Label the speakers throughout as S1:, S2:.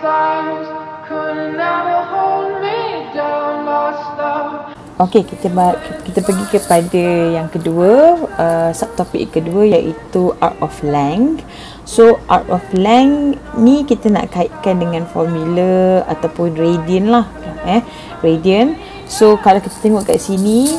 S1: stars could never hold me down, lost love.
S2: Okey, kita pergi kepada yang kedua, subtopik kedua, iaitu art of length. So art of length ni kita nak kaitkan dengan formula ataupun radian lah, radian. So kalau kita tengok kat sini,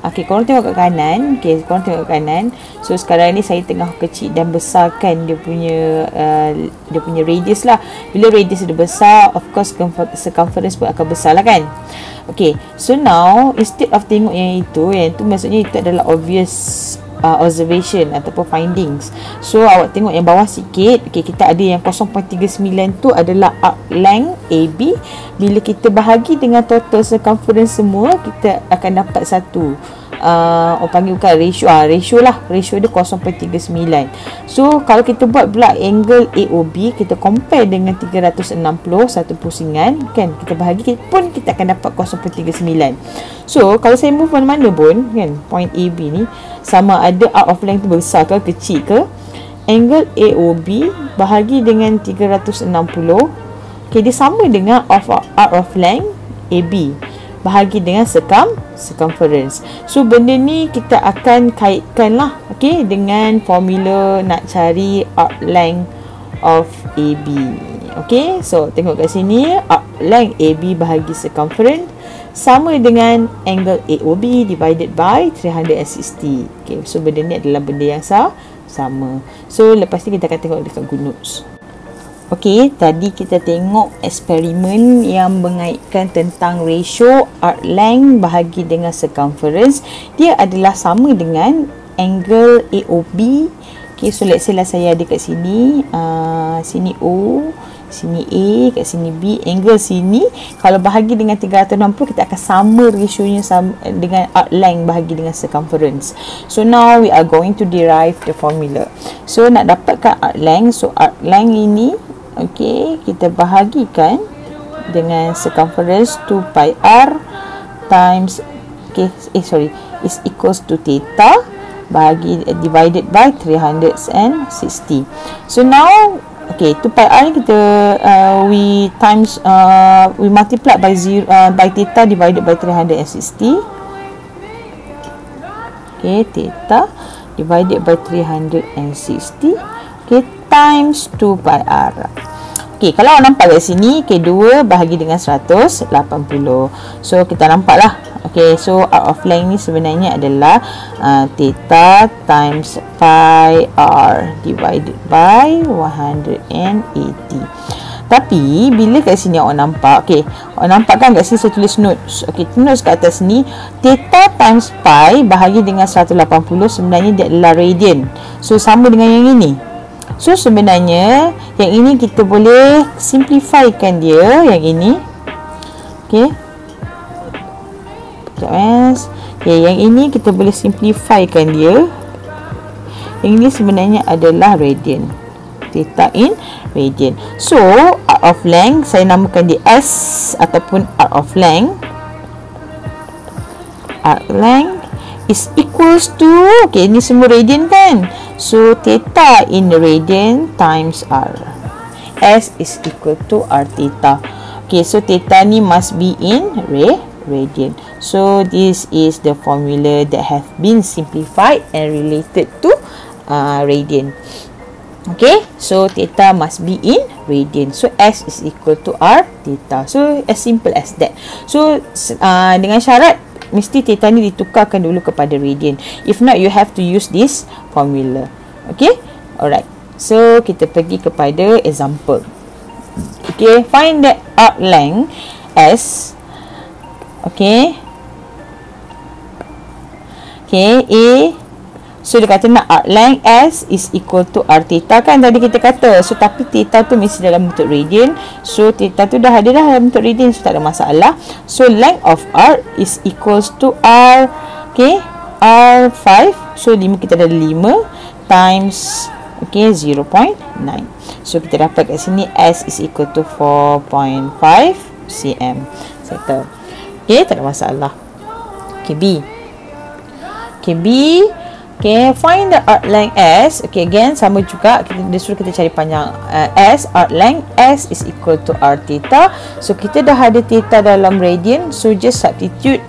S2: okey, korang tengok kat kanan, korang tengok kat kanan. So sekarang ni saya tengah kecil dan besarkan dia punya radius lah. Bila radius dia besar, of course circumference pun akan besar lah kan. Okay, so now instead of tengok yang itu maksudnya itu adalah obvious observation ataupun findings. So awak tengok yang bawah sikit. Okay, kita ada yang 0.39 tu adalah arc length AB. Bila kita bahagi dengan total circumference semua, kita akan dapat satu, orang panggil bukan ratio, ratio dia 0.39. So kalau kita buat pula angle AOB, kita compare dengan 360 satu pusingan kan, kita bahagi pun kita akan dapat 0.39. So kalau saya move mana-mana pun kan, point AB ni sama ada arc of length tu besar ke kecil ke, angle AOB bahagi dengan 360, okay, dia sama dengan arc of length AB bahagi dengan circumference. So benda ni kita akan kaitkan lah, okay, dengan formula nak cari arc length of AB. Okay, so tengok kat sini, arc length AB bahagi circumference sama dengan angle AOB divided by 360. Okay, so benda ni adalah benda yang sama. So lepas ni kita akan tengok dekat good notes. Okey, tadi kita tengok eksperimen yang mengaitkan tentang ratio arc length bahagi dengan circumference. Dia adalah sama dengan angle AOB. Okey, so let's say lah saya ada kat sini, sini O, sini A, kat sini B, angle sini kalau bahagi dengan 360 kita akan sama rasionya dengan arc length bahagi dengan circumference. So now we are going to derive the formula. So nak dapatkan arc length, so arc length ini, okey, kita bahagikan dengan circumference 2 pi r times, okay, is equals to theta divided by 360. So now, okay, 2 pi r ni kita we multiply by theta divided by 360. Okay, theta divided by 360. Okay, times 2 pi r. Okay, kalau awak nampak kat sini, okay, 2 bahagi dengan 180. So kita nampak lah. Okay, so arc of length ni sebenarnya adalah theta times pi r divided by 180. Tapi bila kat sini awak nampak, okay, awak nampak kan kat sini saya tulis notes. Okay, notes kat atas ni, theta times pi bahagi dengan 180 sebenarnya dia adalah radian. So sama dengan yang ini. So sebenarnya yang ini kita boleh simplifykan dia, yang ini. Okay, okay, yang ini kita boleh simplifykan dia. Yang ini sebenarnya adalah radian, theta in radian. So arc of length saya namakan dia S ataupun arc of length. Arc length is equals to, okay, ini semua radian kan, so theta in radian times r. S is equal to r theta. Okay, so theta ni must be in radian. So this is the formula that have been simplified and related to radian. Okay, so theta must be in radian. So S is equal to r theta. So as simple as that. So dengan syarat mesti theta ni ditukarkan dulu kepada radian. If not, you have to use this formula. Okay, alright. So kita pergi kepada example. Okay, find the arc length S. Okay, okay, A. So dia kata nak arc length S is equal to r theta kan tadi kita kata. So tapi theta tu mesti dalam bentuk radian. So theta tu dah ada dalam bentuk radian, so tak ada masalah. So length of arc is equals to r, okay, r5. So 5 kita ada 5 times, okay, 0.9. So kita dapat kat sini S is equal to 4.5 cm. Settle. Okay, tak ada masalah. Okay, B. Okay, B. Okay, find the arc length S. Okay, again sama juga, dia suruh kita cari panjang S. Arc length S is equal to R theta. So kita dah ada theta dalam radian, so just substitute.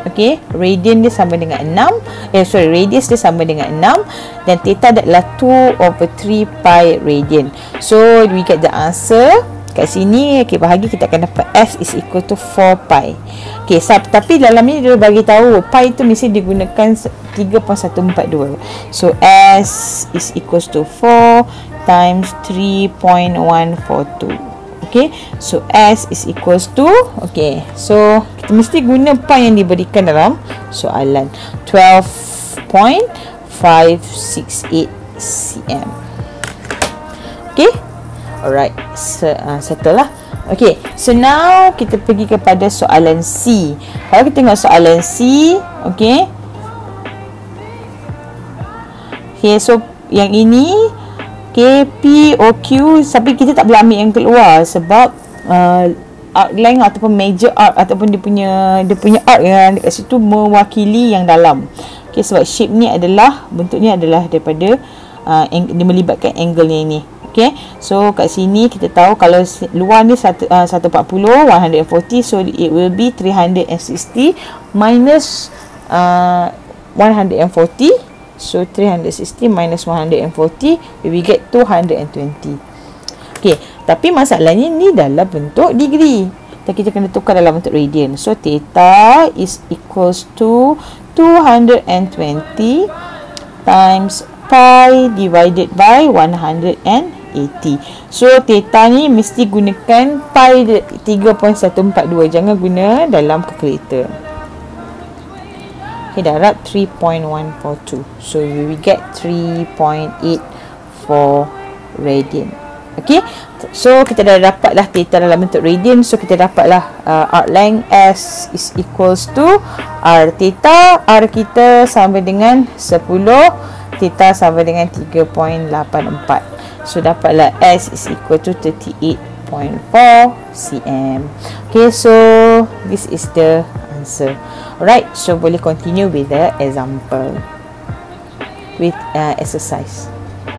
S2: Okay, radian dia sama dengan 6. Radius dia sama dengan 6 dan theta adalah 2/3 pi radian. So we get the answer. Kat sini, okay, bahagi kita akan dapat S is equal to 4 pi. Okay, tapi dalam ni dia bagi tahu pi tu mesti digunakan 3.142. So S is equals to 4 times 3.142. Okay, so S is equals to, okay, so kita mesti guna pi yang diberikan dalam soalan, 12.568 cm. Okay, alright, settle lah. Okay, so now kita pergi kepada soalan C. Kalau kita tengok soalan C, okay, so yang ini, okay, P O Q, tapi kita tak boleh ambil yang keluar sebab arc length ataupun major arc ataupun dia punya arc yang dekat situ mewakili yang dalam. Okay, sebab shape ni adalah, bentuknya adalah daripada dia melibatkan angle ni. Okay, so kat sini kita tahu kalau luar ni 140, 140, so it will be 360 minus 140. So 360 minus 140, we get 220. Okay, tapi masalahnya ni dalam bentuk degree, dan kita kena tukar dalam bentuk radian. So theta is equals to 220 times pi divided by 180. So theta ni mesti gunakan pi 3.142, jangan guna dalam kalkulator. Okay, darab 3.142. So we get 3.84 radian. Okay, so kita dah dapat lah theta dalam bentuk radian. So kita dapat lah arc length S is equals to R theta. R kita sama dengan 10, theta sama dengan 3.84. So dapatlah S is equal to 38.4 cm. Okay, so this is the answer. Alright, so boleh continue with the example with exercise.